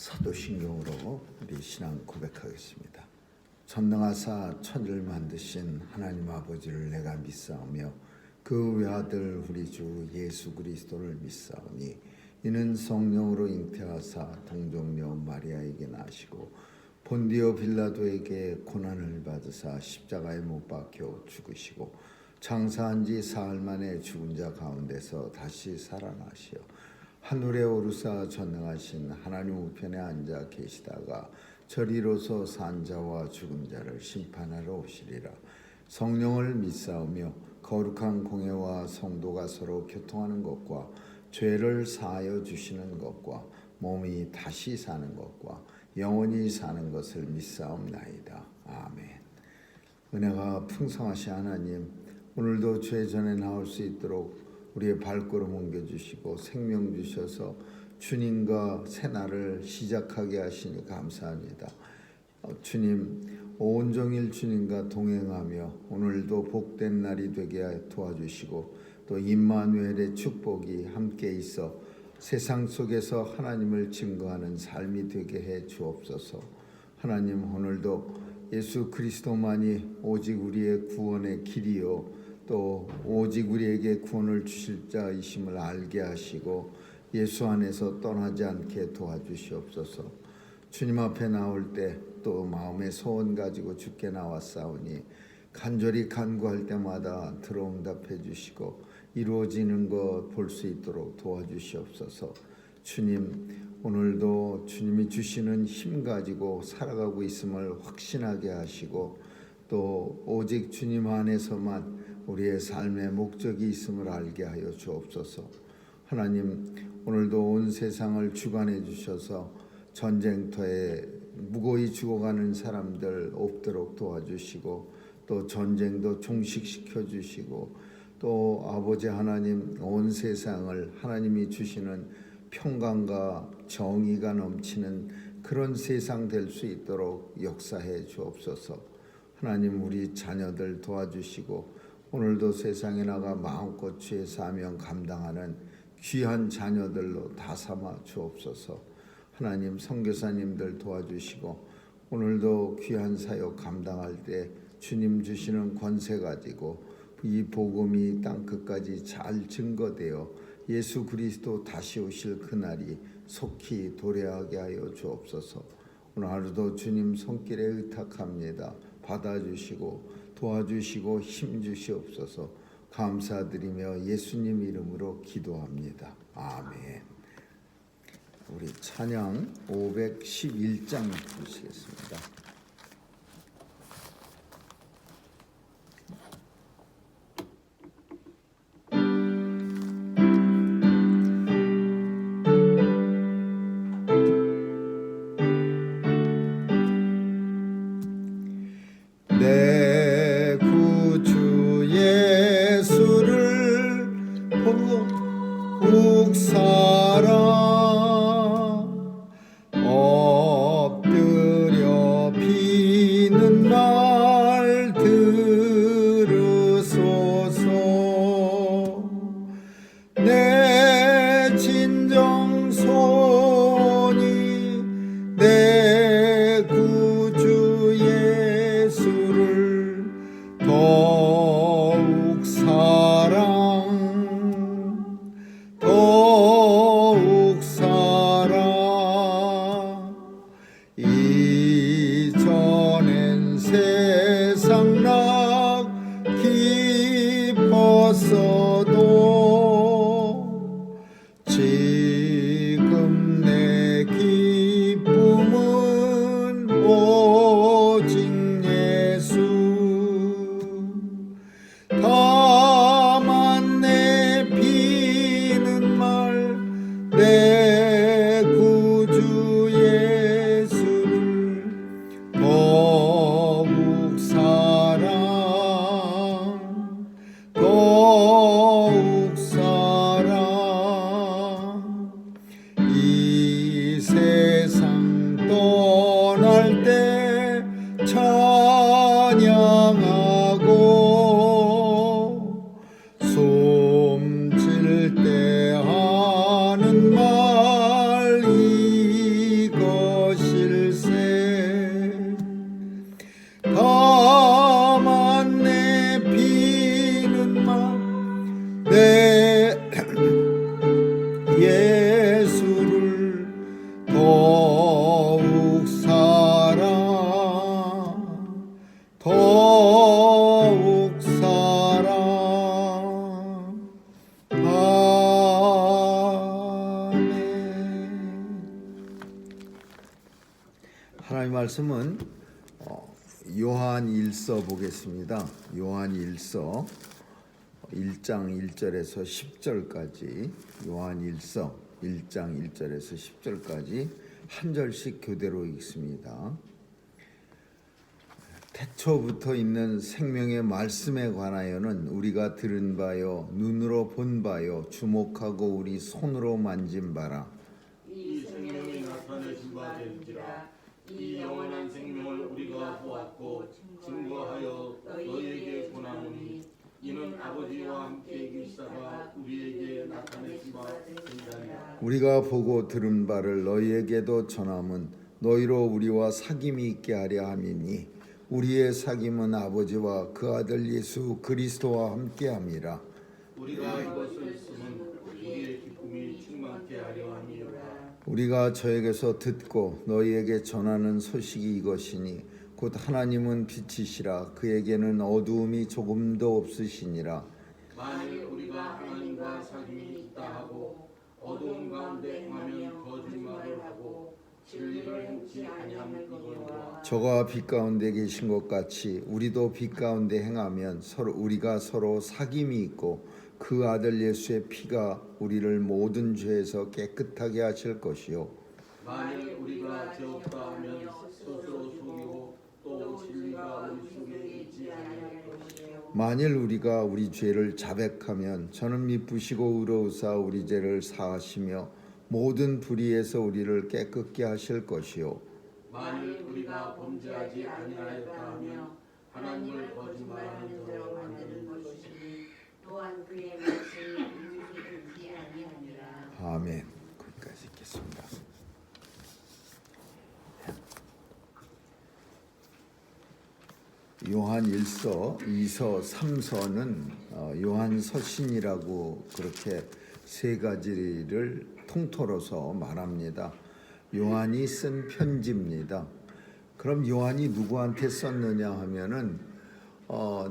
사도신경으로 우리 신앙 고백하겠습니다. 전능하사 천지를 만드신 하나님 아버지를 내가 믿사오며 그 외아들 우리 주 예수 그리스도를 믿사오니 이는 성령으로 잉태하사 동정녀 마리아에게 나시고 본디오 빌라도에게 고난을 받으사 십자가에 못 박혀 죽으시고 장사한 지 사흘 만에 죽은 자 가운데서 다시 살아나시어 하늘에 오르사 전능하신 하나님 우편에 앉아 계시다가 저리로서 산 자와 죽은 자를 심판하러 오시리라. 성령을 믿사오며 거룩한 공회와 성도가 서로 교통하는 것과 죄를 사하여 주시는 것과 몸이 다시 사는 것과 영원히 사는 것을 믿사옵나이다. 아멘. 은혜가 풍성하신 하나님, 오늘도 죄 전에 나올 수 있도록 우리의 발걸음 옮겨주시고 생명 주셔서 주님과 새날을 시작하게 하시니 감사합니다. 주님, 온종일 주님과 동행하며 오늘도 복된 날이 되게 도와주시고 또 임마누엘의 축복이 함께 있어 세상 속에서 하나님을 증거하는 삶이 되게 해 주옵소서. 하나님, 오늘도 예수 그리스도만이 오직 우리의 구원의 길이요 또 오직 우리에게 구원을 주실 자이심을 알게 하시고 예수 안에서 떠나지 않게 도와주시옵소서. 주님 앞에 나올 때 또 마음의 소원 가지고 주께 나왔사오니 간절히 간구할 때마다 들어응답해 주시고 이루어지는 것 볼 수 있도록 도와주시옵소서. 주님, 오늘도 주님이 주시는 힘 가지고 살아가고 있음을 확신하게 하시고 또 오직 주님 안에서만 우리의 삶의 목적이 있음을 알게 하여 주옵소서. 하나님, 오늘도 온 세상을 주관해 주셔서 전쟁터에 무고히 죽어가는 사람들 없도록 도와주시고 또 전쟁도 종식시켜 주시고 또 아버지 하나님, 온 세상을 하나님이 주시는 평강과 정의가 넘치는 그런 세상 될 수 있도록 역사해 주옵소서. 하나님, 우리 자녀들 도와주시고 오늘도 세상에 나가 마음껏 주의 사명 감당하는 귀한 자녀들로 다 삼아 주옵소서. 하나님, 선교사님들 도와주시고 오늘도 귀한 사역 감당할 때 주님 주시는 권세 가지고 이 복음이 땅끝까지 잘 증거되어 예수 그리스도 다시 오실 그날이 속히 도래하게 하여 주옵소서. 오늘 하루도 주님 손길에 의탁합니다. 받아주시고 도와주시고 힘주시옵소서. 감사드리며 예수님 이름으로 기도합니다. 아멘. 우리 찬양 511장 부르시겠습니다. 내 구주 예수를 복사라 엎드려 하나님 말씀은 요한일서 보겠습니다. 요한일서 1장 1절에서 10절까지 요한일서 1장 1절에서 10절까지 한 절씩 교대로 읽습니다. 태초부터 있는 생명의 말씀에 관하여는 우리가 들은 바요 눈으로 본 바요 주목하고 우리 손으로 만진 바라. 이 생명이 나타내신 바 될지라. 이 영원한 생명을 우리가 보았고 증거하여 너희에게 권하노니 이는 아버지와 함께 계시다가 우리에게 나타내신 바 된다니라. 우리가 보고 들은 바를 너희에게도 전함은 너희로 우리와 사귐이 있게 하려 함이니 우리의 사귐은 아버지와 그 아들 예수 그리스도와 함께함이라. 우리가 이것을 쓰면 우리의 기쁨이 충만케 하려 함이로라. 우리가 저에게서 듣고 너희에게 전하는 소식이 이것이니 곧 하나님은 빛이시라 그에게는 어두움이 조금도 없으시니라. 만일 우리가 하나님과 사귐이 있다 하고 어두운 가운데 행하면 거짓말을 하고 진리를 행치 아니함이니라. 저가 빛 가운데 계신 것 같이 우리도 빛 가운데 행하면 우리가 서로 사귐이 있고 그 아들 예수의 피가 우리를 모든 죄에서 깨끗하게 하실 것이요. 만일 우리가 죄 없다 하면 스스로 속이고 또 진리가 우리 속에 있지 아니할 것이요. 만일 우리가 우리 죄를 자백하면 저는 미쁘시고 의로우사 우리 죄를 사하시며 모든 불의에서 우리를 깨끗게 하실 것이요. 만일 우리가 범죄하지 아니하였다 하며 하나님을 거짓말하는 자로 만드는 것이니 또한 그의 말씀이 우리에게 있지 아니하니라. 아멘. 거기까지 읽겠습니다. 요한 1서, 2서, 3서는 요한 서신이라고 그렇게 세 가지를 통틀어서 말합니다. 요한이 쓴 편지입니다. 그럼 요한이 누구한테 썼느냐 하면은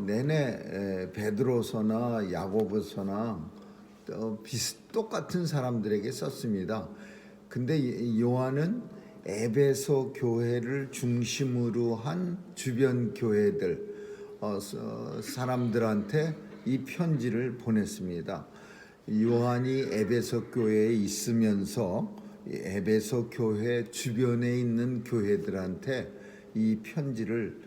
내내 베드로서나 야고보서나 똑같은 사람들에게 썼습니다. 근데 요한은 에베소 교회를 중심으로 한 주변 교회들 사람들한테 이 편지를 보냈습니다. 요한이 에베소 교회에 있으면서 에베소 교회 주변에 있는 교회들한테 이 편지를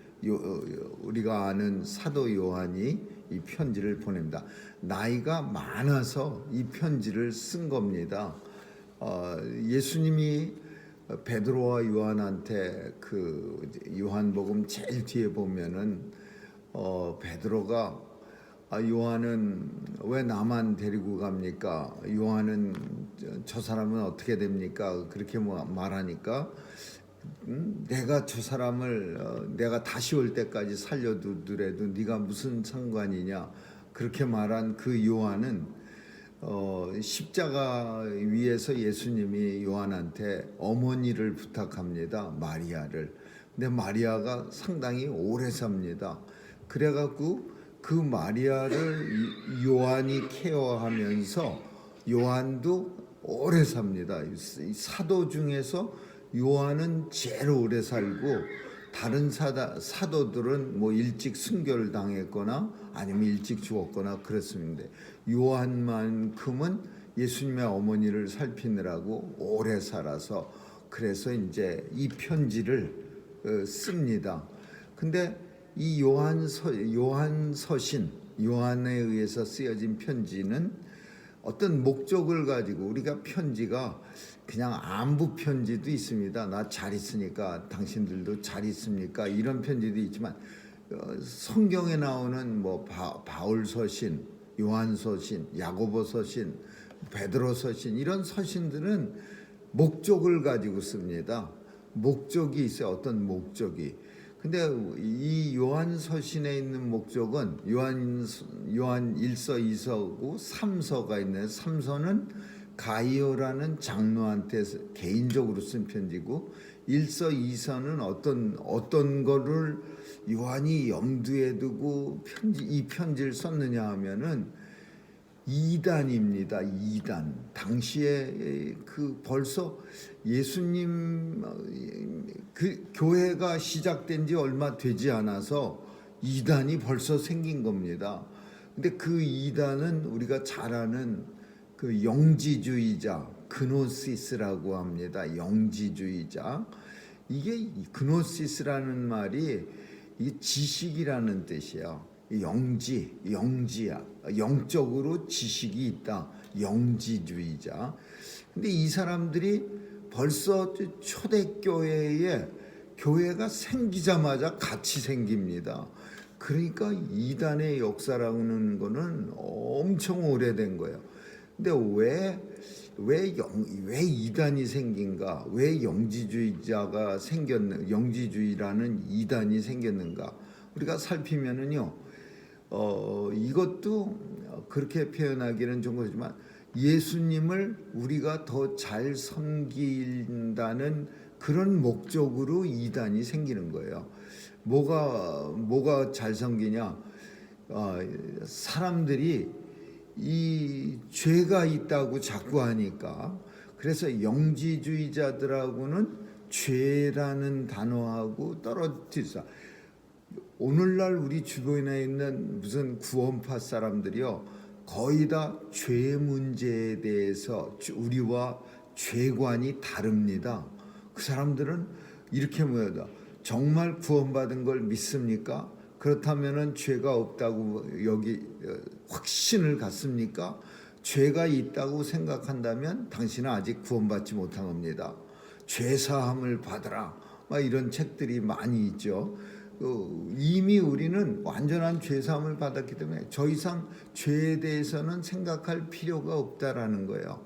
우리가 아는 사도 요한이 이 편지를 보냅니다. 나이가 많아서 이 편지를 쓴 겁니다. 예수님이 베드로와 요한한테 그 요한복음 제일 뒤에 보면은 베드로가 요한은 왜 나만 데리고 갑니까? 요한은 저 사람은 어떻게 됩니까? 그렇게 말하니까 내가 저 사람을 내가 다시 올 때까지 살려두더라도 네가 무슨 상관이냐? 그렇게 말한 그 요한은 십자가 위에서 예수님이 요한한테 어머니를 부탁합니다. 마리아를. 근데 마리아가 상당히 오래 삽니다. 그래갖고 그 마리아를 요한이 케어하면서 요한도 오래 삽니다. 사도 중에서 요한은 제일 오래 살고 다른 사도들은 뭐 일찍 순교당했거나 아니면 일찍 죽었거나 그렇습니다. 요한만큼은 예수님의 어머니를 살피느라고 오래 살아서 그래서 이제 이 편지를 씁니다. 근데 이 요한서신, 요한에 의해서 쓰여진 편지는 어떤 목적을 가지고 우리가 편지가 그냥 안부 편지도 있습니다. 나 잘 있으니까 당신들도 잘 있습니까? 이런 편지도 있지만 성경에 나오는 뭐 바울 서신, 요한 서신, 야고보 서신, 베드로 서신 이런 서신들은 목적을 가지고 씁니다. 목적이 있어요. 어떤 목적이. 근데 이 요한 서신에 있는 목적은 요한 1서, 2서고 3서가 있네요. 3서는 가이오라는 장로한테 개인적으로 쓴 편지고 1서, 2서는 어떤 거를 요한이 염두에 두고 이 편지를 썼느냐 하면은 이단입니다. 이단. 당시에 그 벌써 예수님 그 교회가 시작된 지 얼마 되지 않아서 이단이 벌써 생긴 겁니다. 근데 그 이단은 우리가 잘 아는 그 영지주의자, 그노시스라고 합니다. 영지주의자. 이게 그노시스라는 말이 이 지식이라는 뜻이에요. 영지야. 영적으로 지식이 있다. 영지주의자. 근데 이 사람들이 벌써 초대교회에 교회가 생기자마자 같이 생깁니다. 그러니까 이단의 역사라는 거는 엄청 오래된 거예요. 근데 왜 이단이 생긴가? 왜 영지주의라는 이단이 생겼는가? 우리가 살피면은요, 이것도 그렇게 표현하기는 좀 그렇지만 예수님을 우리가 더 잘 섬긴다는 그런 목적으로 이단이 생기는 거예요. 뭐가 잘 섬기냐? 사람들이 이 죄가 있다고 자꾸 하니까, 그래서 영지주의자들하고는 죄라는 단어하고 떨어뜨리자. 오늘날 우리 주변에 있는 무슨 구원파 사람들이요, 거의 다 죄 문제에 대해서 우리와 죄관이 다릅니다. 그 사람들은 이렇게 물어다. 정말 구원받은 걸 믿습니까? 그렇다면은 죄가 없다고 여기 확신을 갖습니까? 죄가 있다고 생각한다면 당신은 아직 구원받지 못한 겁니다. 죄 사함을 받으라. 막 이런 책들이 많이 있죠. 이미 우리는 완전한 죄 사함을 받았기 때문에 더 이상 죄에 대해서는 생각할 필요가 없다라는 거예요.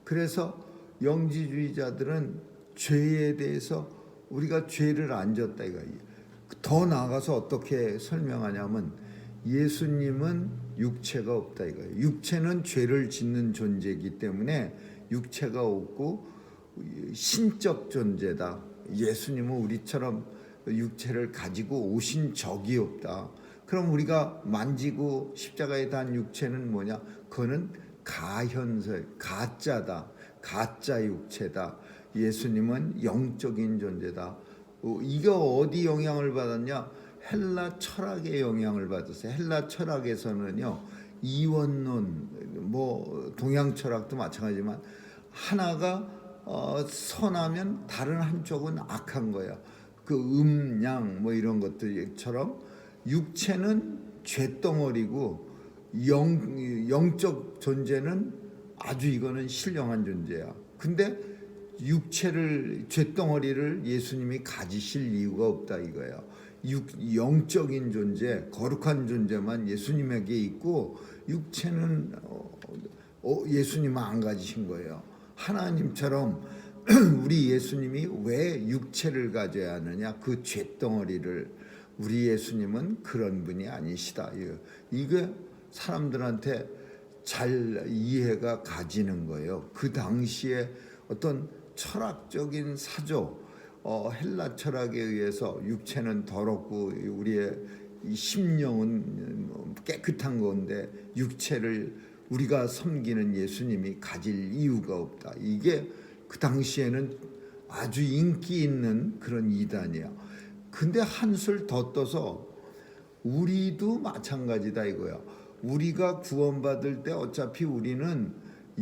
그래서 영지주의자들은 죄에 대해서 우리가 죄를 안 졌다 이거예요. 더 나아가서 어떻게 설명하냐면 예수님은 육체가 없다 이거예요. 육체는 죄를 짓는 존재이기 때문에 육체가 없고 신적 존재다. 예수님은 우리처럼 육체를 가지고 오신 적이 없다. 그럼 우리가 만지고 십자가에 단 육체는 뭐냐? 그거는 가현설, 가짜다. 가짜 육체다. 예수님은 영적인 존재다. 이게 어디 영향을 받았냐? 헬라 철학의 영향을 받았어요. 헬라 철학에서는요, 이원론, 뭐 동양 철학도 마찬가지지만 하나가 선하면 다른 한쪽은 악한 거야. 그 양 뭐 이런 것들처럼 육체는 죄덩어리고 영적 존재는 아주 이거는 신령한 존재야. 근데 죄덩어리를 예수님이 가지실 이유가 없다 이거예요. 영적인 존재, 거룩한 존재만 예수님에게 있고 육체는 예수님은 안 가지신 거예요. 하나님처럼 우리 예수님이 왜 육체를 가져야 하느냐? 그 죄덩어리를. 우리 예수님은 그런 분이 아니시다. 이게 사람들한테 잘 이해가 가지는 거예요. 그 당시에 어떤 철학적인 사조, 헬라 철학에 의해서 육체는 더럽고 우리의 심령은 깨끗한 건데 육체를 우리가 섬기는 예수님이 가질 이유가 없다. 이게 그 당시에는 아주 인기 있는 그런 이단이야. 근데 한술 더 떠서 우리도 마찬가지다 이거야. 우리가 구원받을 때 어차피 우리는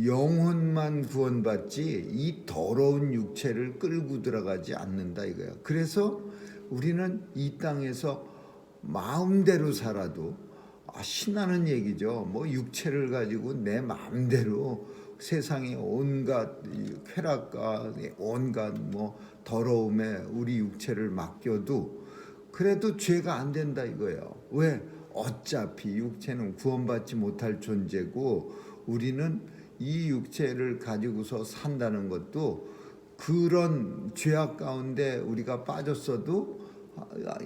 영혼만 구원받지 이 더러운 육체를 끌고 들어가지 않는다 이거야. 그래서 우리는 이 땅에서 마음대로 살아도 신나는 얘기죠. 뭐 육체를 가지고 내 마음대로 세상의 온갖 쾌락과 온갖 뭐 더러움에 우리 육체를 맡겨도 그래도 죄가 안 된다 이거예요. 왜? 어차피 육체는 구원받지 못할 존재고 우리는 이 육체를 가지고서 산다는 것도 그런 죄악 가운데 우리가 빠졌어도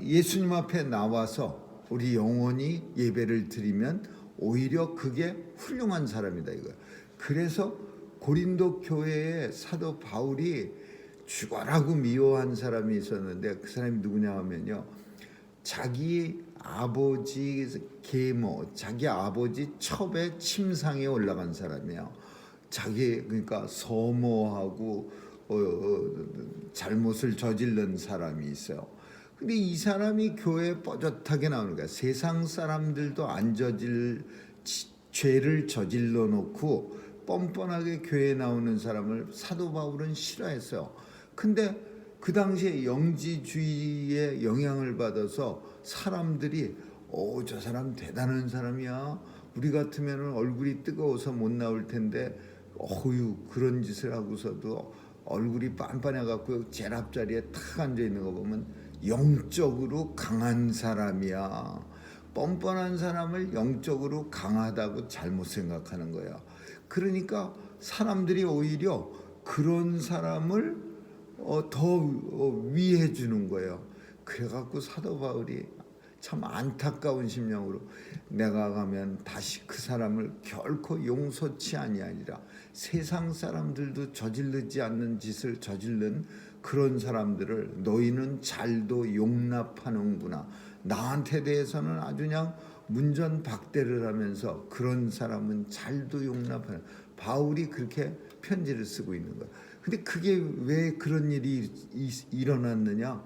예수님 앞에 나와서 우리 영원히 예배를 드리면 오히려 그게 훌륭한 사람이다 이거예요. 그래서 고린도 교회에 사도 바울이 죽어라고 미워한 사람이 있었는데 그 사람이 누구냐 하면요, 자기 아버지 계모, 자기 아버지 첩의 침상에 올라간 사람이야. 자기 그러니까 서모하고 잘못을 저지른 사람이 있어요. 근데 이 사람이 교회에 뻣뻣하게 나오는 거야. 세상 사람들도 안 저질 죄를 저질러 놓고 뻔뻔하게 교회에 나오는 사람을 사도 바울은 싫어했어요. 근데 그 당시에 영지주의의 영향을 받아서 사람들이 저 사람 대단한 사람이야. 우리 같으면 얼굴이 뜨거워서 못 나올 텐데 그런 짓을 하고서도 얼굴이 빤빤해갖고 제일 앞자리에 탁 앉아있는 거 보면 영적으로 강한 사람이야. 뻔뻔한 사람을 영적으로 강하다고 잘못 생각하는 거야. 그러니까 사람들이 오히려 그런 사람을 더 위해 주는 거예요. 그래갖고 사도 바울이 참 안타까운 심령으로 내가 가면 다시 그 사람을 결코 용서치 아니하리라. 세상 사람들도 저지르지 않는 짓을 저지른 그런 사람들을 너희는 잘도 용납하는구나. 나한테 대해서는 아주 그냥 문전박대를 하면서 그런 사람은 잘도 용납하는. 바울이 그렇게 편지를 쓰고 있는 거야. 근데 그게 왜 그런 일이 일어났느냐?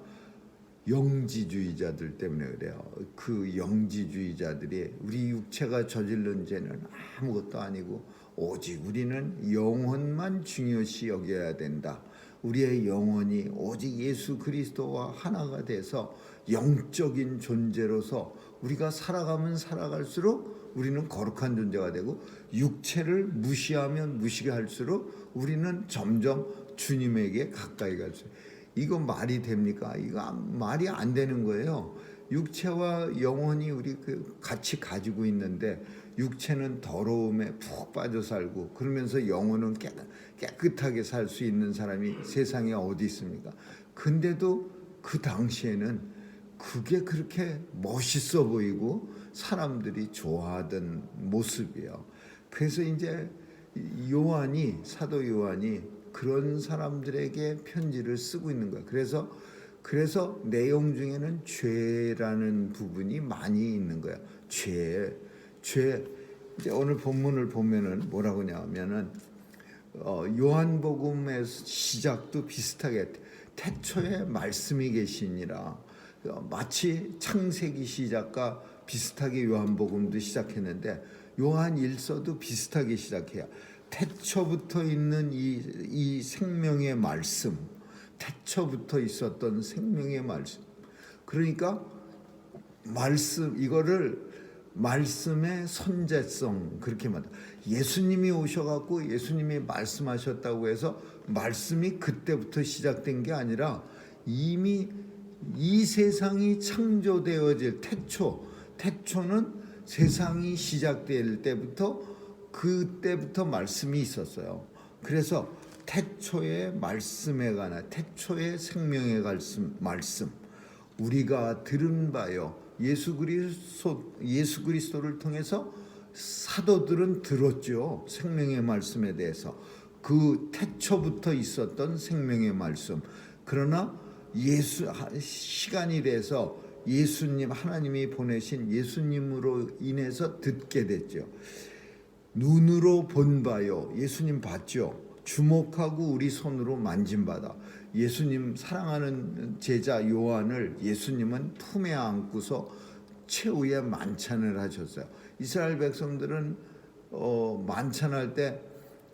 영지주의자들 때문에 그래요. 그 영지주의자들이 우리 육체가 저지른 죄는 아무것도 아니고 오직 우리는 영혼만 중요시 여겨야 된다. 우리의 영혼이 오직 예수 그리스도와 하나가 돼서 영적인 존재로서 우리가 살아가면 살아갈수록 우리는 거룩한 존재가 되고 육체를 무시하면 무시할수록 우리는 점점 주님에게 가까이 갈 수. 이거 말이 됩니까? 이거 말이 안 되는 거예요. 육체와 영혼이 우리 같이 가지고 있는데 육체는 더러움에 푹 빠져 살고 그러면서 영혼은 깨끗하게 살 수 있는 사람이 세상에 어디 있습니까? 근데도 그 당시에는 그게 그렇게 멋있어 보이고 사람들이 좋아하던 모습이에요. 그래서 이제 사도 요한이 그런 사람들에게 편지를 쓰고 있는 거야. 그래서 내용 중에는 죄라는 부분이 많이 있는 거야. 죄. 이제 오늘 본문을 보면은 뭐라고 하냐면은 요한복음의 시작도 비슷하게 태초에 말씀이 계시니라. 마치 창세기 시작과 비슷하게 요한복음도 시작했는데 요한 1서도 비슷하게 시작해요. 태초부터 있는 이 생명의 말씀, 태초부터 있었던 생명의 말씀. 그러니까 이거를 말씀의 선제성 그렇게 말해. 예수님이 오셔갖고 예수님이 말씀하셨다고 해서 말씀이 그때부터 시작된 게 아니라 이미 이 세상이 창조되어질 태초는 세상이 시작될 때부터 그때부터 말씀이 있었어요. 그래서 태초의 말씀에 관한 태초의 생명에 관한 말씀 우리가 들은 바요. 예수 그리스도를 통해서 사도들은 들었죠. 생명의 말씀에 대해서 그 태초부터 있었던 생명의 말씀. 그러나 시간이 돼서 하나님이 보내신 예수님으로 인해서 듣게 됐죠. 눈으로 본 바요. 예수님 봤죠. 주목하고 우리 손으로 만진 바다. 예수님 사랑하는 제자 요한을 예수님은 품에 안고서 최후의 만찬을 하셨어요. 이스라엘 백성들은 만찬할 때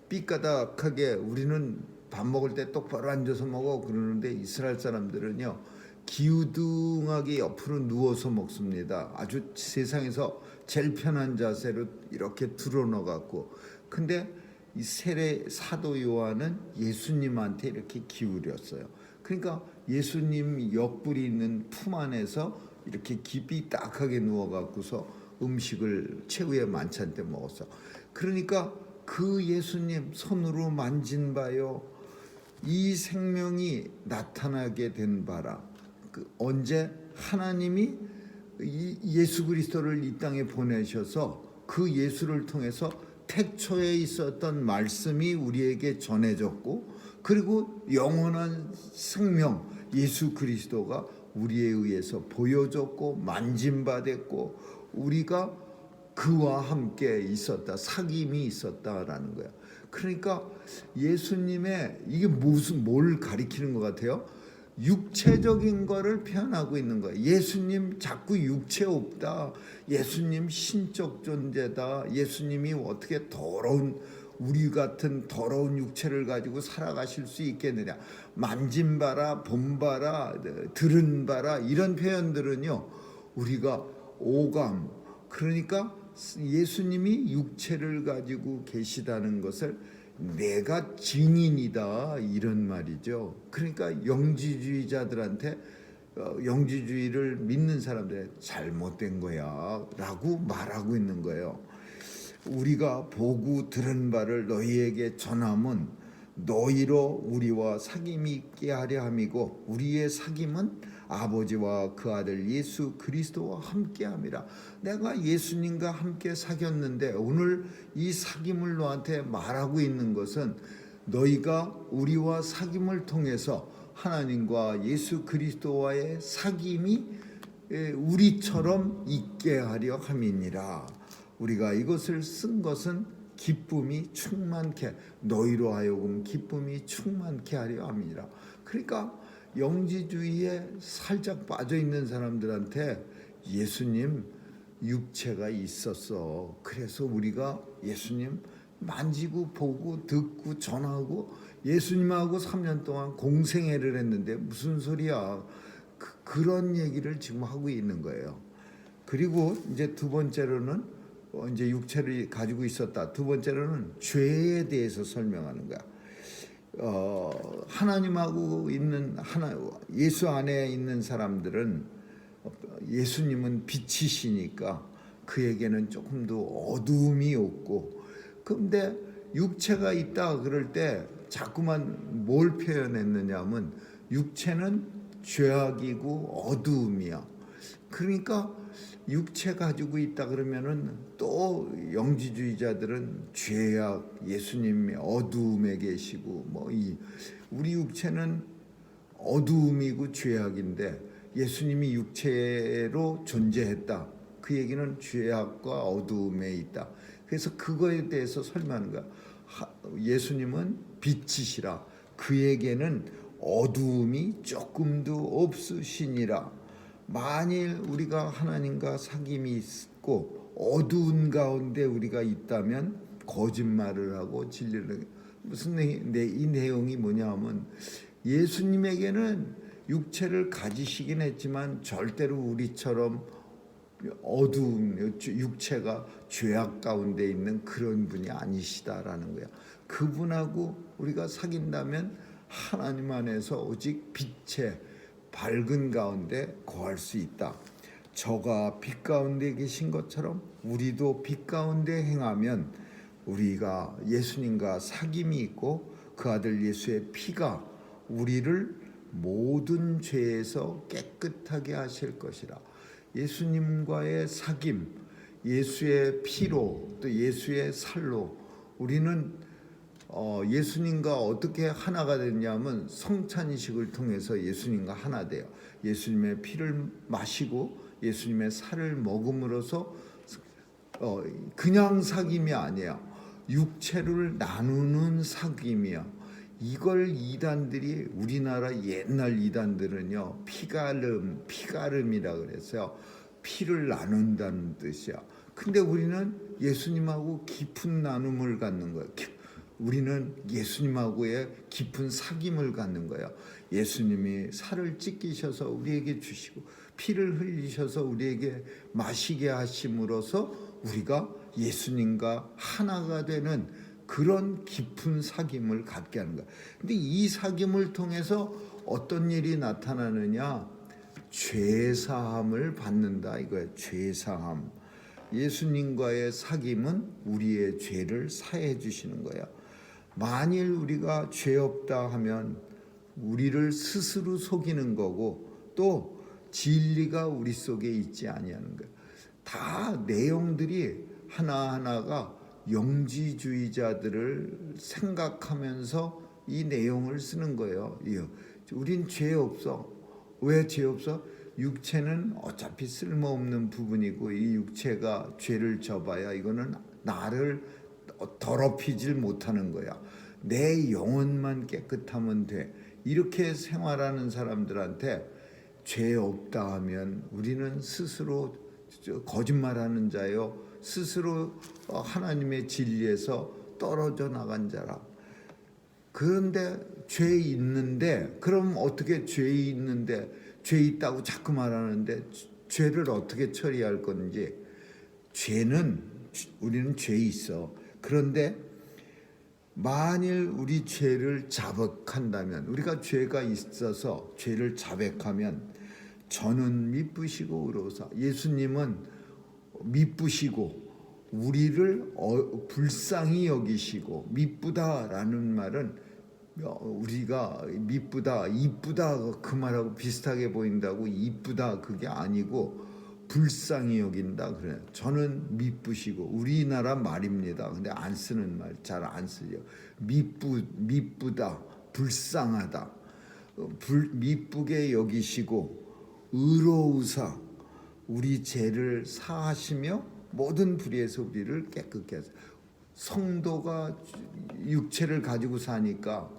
삐까닥하게 우리는 밥 먹을 때 똑바로 앉아서 먹어 그러는데 이스라엘 사람들은요 기우등하게 옆으로 누워서 먹습니다. 아주 세상에서 제일 편한 자세로 이렇게 드러눠 갖고. 근데 이 사도 요한은 예수님한테 이렇게 기울였어요. 그러니까 예수님 옆구리 있는 품 안에서 이렇게 깊이 딱하게 누워 갖고서 음식을 최후의 만찬 때 먹었어. 그러니까 그 예수님 손으로 만진 바요. 이 생명이 나타나게 된 바라. 언제 하나님이 예수 그리스도를 이 땅에 보내셔서 그 예수를 통해서 태초에 있었던 말씀이 우리에게 전해졌고 그리고 영원한 생명 예수 그리스도가 우리에 의해서 보여줬고 만짐받았고 우리가 그와 함께 있었다. 사귐이 있었다라는 거야. 그러니까 예수님의 이게 뭘 가리키는 것 같아요? 육체적인 거를 표현하고 있는 거예요. 예수님 자꾸 육체 없다. 예수님 신적 존재다. 예수님이 어떻게 더러운 우리 같은 더러운 육체를 가지고 살아가실 수 있겠느냐. 만진 바라, 본 바라, 들은 바라 이런 표현들은요. 우리가 오감 그러니까 예수님이 육체를 가지고 계시다는 것을 내가 증인이다 이런 말이죠. 그러니까 영지주의자들한테 영지주의를 믿는 사람들 잘못된 거야 라고 말하고 있는 거예요. 우리가 보고 들은 바를 너희에게 전함은 너희로 우리와 사귐이 있게 하려 함이고 우리의 사귐은 아버지와 그 아들 예수 그리스도와 함께함이라. 내가 예수님과 함께 사귀었는데 오늘 이 사귐을 너한테 말하고 있는 것은 너희가 우리와 사귐을 통해서 하나님과 예수 그리스도와의 사귐이 우리처럼 있게 하려 함이니라. 우리가 이것을 쓴 것은 기쁨이 충만케 너희로 하여금 기쁨이 충만케 하려 함이니라. 그러니까 영지주의에 살짝 빠져 있는 사람들한테 예수님 육체가 있었어. 그래서 우리가 예수님 만지고 보고 듣고 전하고 예수님하고 3년 동안 공생애를 했는데 무슨 소리야. 그런 얘기를 지금 하고 있는 거예요. 그리고 이제 두 번째로는 이제 육체를 가지고 있었다. 두 번째로는 죄에 대해서 설명하는 거야. 하나님하고 있는 예수 안에 있는 사람들은 예수님은 빛이시니까 그에게는 조금 더 어두움이 없고, 그런데 육체가 있다 그럴 때 자꾸만 뭘 표현했느냐면 육체는 죄악이고 어두움이야. 그러니까 육체 가지고 있다 그러면은 또 영지주의자들은 죄악, 예수님의 어두움에 계시고 우리 육체는 어두움이고 죄악인데 예수님이 육체로 존재했다. 그 얘기는 죄악과 어두움에 있다. 그래서 그거에 대해서 설명하는 거야. 예수님은 빛이시라. 그에게는 어두움이 조금도 없으시니라. 만일 우리가 하나님과 사귐이 있고 어두운 가운데 우리가 있다면 거짓말을 하고 진리를 무슨 이 내용이 뭐냐면 예수님에게는 육체를 가지시긴 했지만 절대로 우리처럼 어두운 육체가 죄악 가운데 있는 그런 분이 아니시다라는 거야. 그분하고 우리가 사귄다면 하나님 안에서 오직 빛의 밝은 가운데 거할 수 있다. 저가 빛 가운데 계신 것처럼 우리도 빛 가운데 행하면 우리가 예수님과 사귐이 있고 그 아들 예수의 피가 우리를 모든 죄에서 깨끗하게 하실 것이라. 예수님과의 사귐, 예수의 피로 또 예수의 살로 우리는 예수님과 어떻게 하나가 됐냐면 성찬이식을 통해서 예수님과 하나 돼요. 예수님의 피를 마시고 예수님의 살을 먹음으로써 그냥 사귐이 아니에요. 육체를 나누는 사귐이야. 이걸 이단들이 우리나라 옛날 이단들은요 피가름이라 그래서요. 피를 나눈다는 뜻이야. 근데 우리는 예수님하고 깊은 나눔을 갖는 거예요. 우리는 예수님하고의 깊은 사귐을 갖는 거예요. 예수님이 살을 찢기셔서 우리에게 주시고 피를 흘리셔서 우리에게 마시게 하심으로써 우리가 예수님과 하나가 되는 그런 깊은 사귐을 갖게 하는 거예요. 근데 이 사귐을 통해서 어떤 일이 나타나느냐? 죄사함을 받는다 이거예요. 죄사함. 예수님과의 사귐은 우리의 죄를 사해 주시는 거예요. 만일 우리가 죄 없다 하면 우리를 스스로 속이는 거고 또 진리가 우리 속에 있지 아니하는 거예요. 다 내용들이 하나하나가 영지주의자들을 생각하면서 이 내용을 쓰는 거예요. 우린 죄 없어. 왜 죄 없어? 육체는 어차피 쓸모없는 부분이고 이 육체가 죄를 져봐야 이거는 나를 더럽히질 못하는 거야. 내 영혼만 깨끗하면 돼. 이렇게 생활하는 사람들한테 죄 없다 하면 우리는 스스로 거짓말하는 자요, 스스로 하나님의 진리에서 떨어져 나간 자라. 그런데 죄 있는데, 그럼 어떻게 죄 있는데 죄 있다고 자꾸 말하는데 죄를 어떻게 처리할 건지. 우리는 죄 있어. 그런데 만일 우리 죄를 자백한다면, 우리가 죄가 있어서 죄를 자백하면 저는 미쁘시고 의로우사, 예수님은 미쁘시고 우리를 불쌍히 여기시고, 미쁘다라는 말은 우리가 미쁘다, 이쁘다 그 말하고 비슷하게 보인다고 이쁘다 그게 아니고 불쌍히 여긴다 그래요. 저는 미쁘시고, 우리나라 말입니다. 근데 안 쓰는 말 잘 안 쓰죠. 미쁘다, 불쌍하다, 미쁘게 여기시고 의로우사, 우리 죄를 사하시며 모든 불의에서 우리를 깨끗게 하세요. 성도가 육체를 가지고 사니까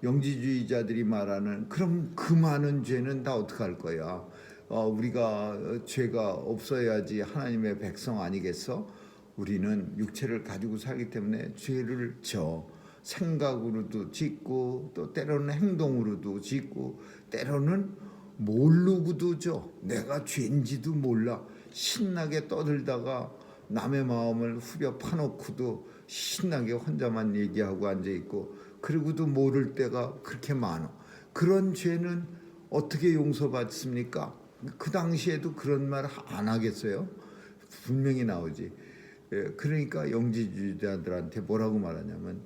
영지주의자들이 말하는 그럼 그 많은 죄는 다 어떡할 거야? 우리가 죄가 없어야지 하나님의 백성 아니겠어? 우리는 육체를 가지고 살기 때문에 죄를 져. 생각으로도 짓고, 또 때로는 행동으로도 짓고, 때로는 모르고도 져. 내가 죄인지도 몰라. 신나게 떠들다가 남의 마음을 후벼 파놓고도 신나게 혼자만 얘기하고 앉아있고, 그리고도 모를 때가 그렇게 많아. 그런 죄는 어떻게 용서받습니까? 그 당시에도 그런 말 안 하겠어요? 분명히 나오지. 그러니까 영지주의자들한테 뭐라고 말하냐면,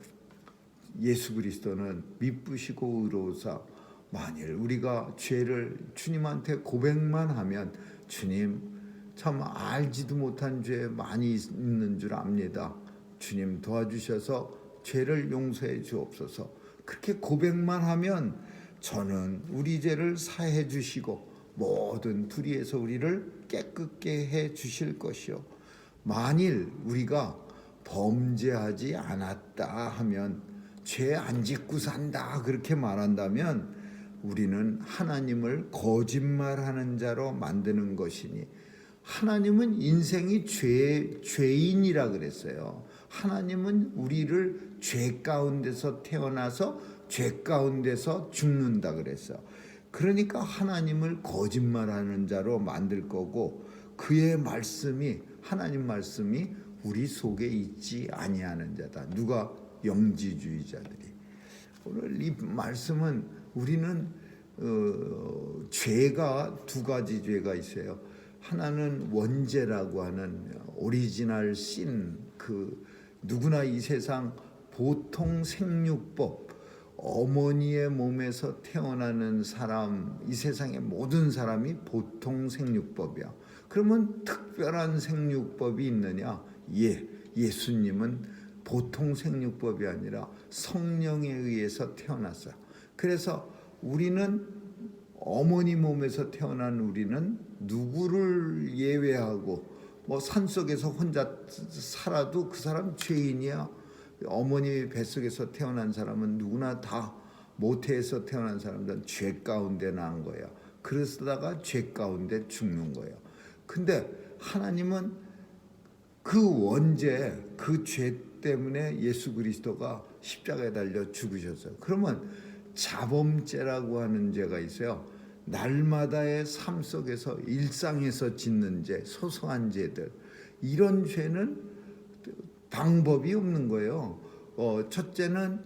예수 그리스도는 미쁘시고 의로우사, 만일 우리가 죄를 주님한테 고백만 하면, 주님 참 알지도 못한 죄 많이 있는 줄 압니다. 주님 도와주셔서 죄를 용서해 주옵소서. 그렇게 고백만 하면 저는 우리 죄를 사해 주시고 모든 불의에서 우리를 깨끗게 해 주실 것이요. 만일 우리가 범죄하지 않았다 하면, 죄 안 짓고 산다 그렇게 말한다면 우리는 하나님을 거짓말하는 자로 만드는 것이니, 하나님은 인생이 죄인이라 그랬어요. 하나님은 우리를 죄 가운데서 태어나서 죄 가운데서 죽는다 그랬어요. 그러니까 하나님을 거짓말하는 자로 만들 거고, 그의 말씀이, 하나님 말씀이 우리 속에 있지 아니하는 자다. 누가? 영지주의자들이. 오늘 이 말씀은 우리는 죄가 두 가지 죄가 있어요. 하나는 원죄라고 하는 오리지널 신, 누구나 이 세상 보통 생육법, 어머니의 몸에서 태어나는 사람, 이 세상의 모든 사람이 보통 생육법이야. 그러면 특별한 생육법이 있느냐? 예수님은 보통 생육법이 아니라 성령에 의해서 태어났어요. 그래서 우리는, 어머니 몸에서 태어난 우리는 누구를 예외하고, 산속에서 혼자 살아도 그 사람 죄인이야. 어머니 뱃속에서 태어난 사람은 누구나 다, 모태에서 태어난 사람들은 죄 가운데 난 거야. 그러다가 죄 가운데 죽는 거예요. 근데 하나님은 그 원죄, 그 죄 때문에 예수 그리스도가 십자가에 달려 죽으셨어요. 그러면 자범죄라고 하는 죄가 있어요. 날마다의 삶 속에서, 일상에서 짓는 죄, 소소한 죄들, 이런 죄는 방법이 없는 거예요. 첫째는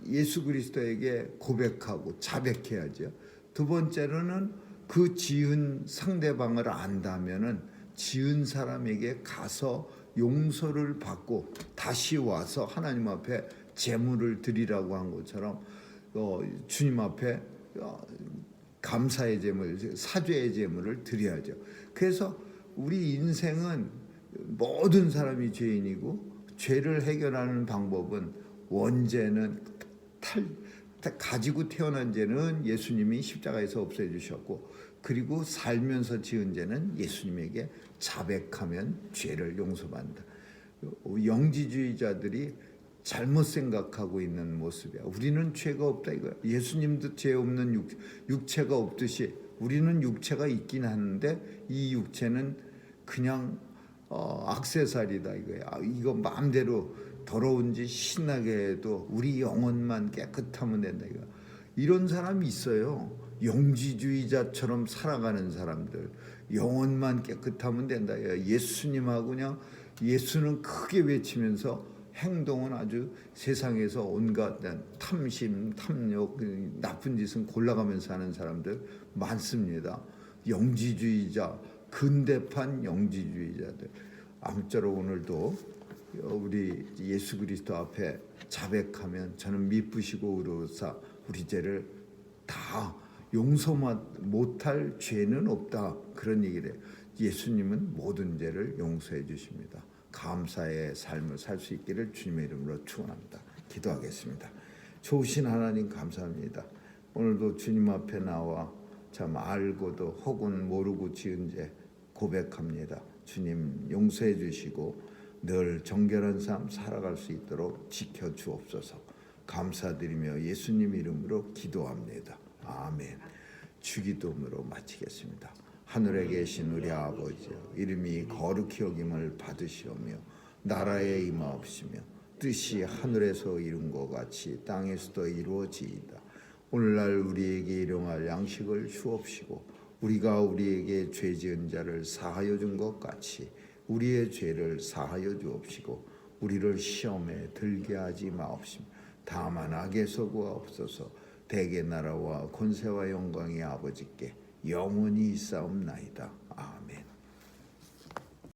예수 그리스도에게 고백하고 자백해야죠. 두 번째로는 그 지은 상대방을 안다면은 지은 사람에게 가서 용서를 받고 다시 와서 하나님 앞에 제물을 드리라고 한 것처럼 주님 앞에 감사의 제물, 사죄의 제물을 드려야죠. 그래서 우리 인생은 모든 사람이 죄인이고, 죄를 해결하는 방법은, 원죄는 가지고 태어난 죄는 예수님이 십자가에서 없애주셨고, 그리고 살면서 지은 죄는 예수님에게 자백하면 죄를 용서받는다. 영지주의자들이 잘못 생각하고 있는 모습이야. 우리는 죄가 없다 이거야. 예수님도 죄 없는 육체가 없듯이 우리는 육체가 있긴 하는데 이 육체는 그냥 액세서리다 이거야. 이거 마음대로 더러운 짓 신나게 해도 우리 영혼만 깨끗하면 된다 이거. 이런 사람이 있어요. 영지주의자처럼 살아가는 사람들, 영혼만 깨끗하면 된다. 예수님하고 그냥 예수는 크게 외치면서 행동은 아주 세상에서 온갖 탐심, 탐욕, 나쁜 짓은 골라가면서 하는 사람들 많습니다. 영지주의자, 근대판 영지주의자들. 아무쪼록 오늘도 우리 예수 그리스도 앞에 자백하면 저는 미쁘시고 의로우사 우리 죄를 다 용서 못할 죄는 없다, 그런 얘기를 해요. 예수님은 모든 죄를 용서해 주십니다. 감사의 삶을 살 수 있기를 주님의 이름으로 축원합니다. 기도하겠습니다. 좋으신 하나님 감사합니다. 오늘도 주님 앞에 나와 참 알고도 혹은 모르고 지은 죄 고백합니다. 주님 용서해 주시고 늘 정결한 삶 살아갈 수 있도록 지켜 주옵소서. 감사드리며 예수님 이름으로 기도합니다. 아멘. 주기도문으로 마치겠습니다. 하늘에 계신 우리 아버지여, 이름이 거룩히 여김을 받으시오며 나라에 임하옵시며 뜻이 하늘에서 이룬 것 같이 땅에서도 이루어지이다. 오늘날 우리에게 일용할 양식을 주옵시고 우리가 우리에게 죄 지은 자를 사하여 준 것 같이 우리의 죄를 사하여 주옵시고 우리를 시험에 들게 하지 마옵시며 다만 악에서 구하옵소서. 대개 나라와 권세와 영광이 아버지께 영원히 있사옵나이다.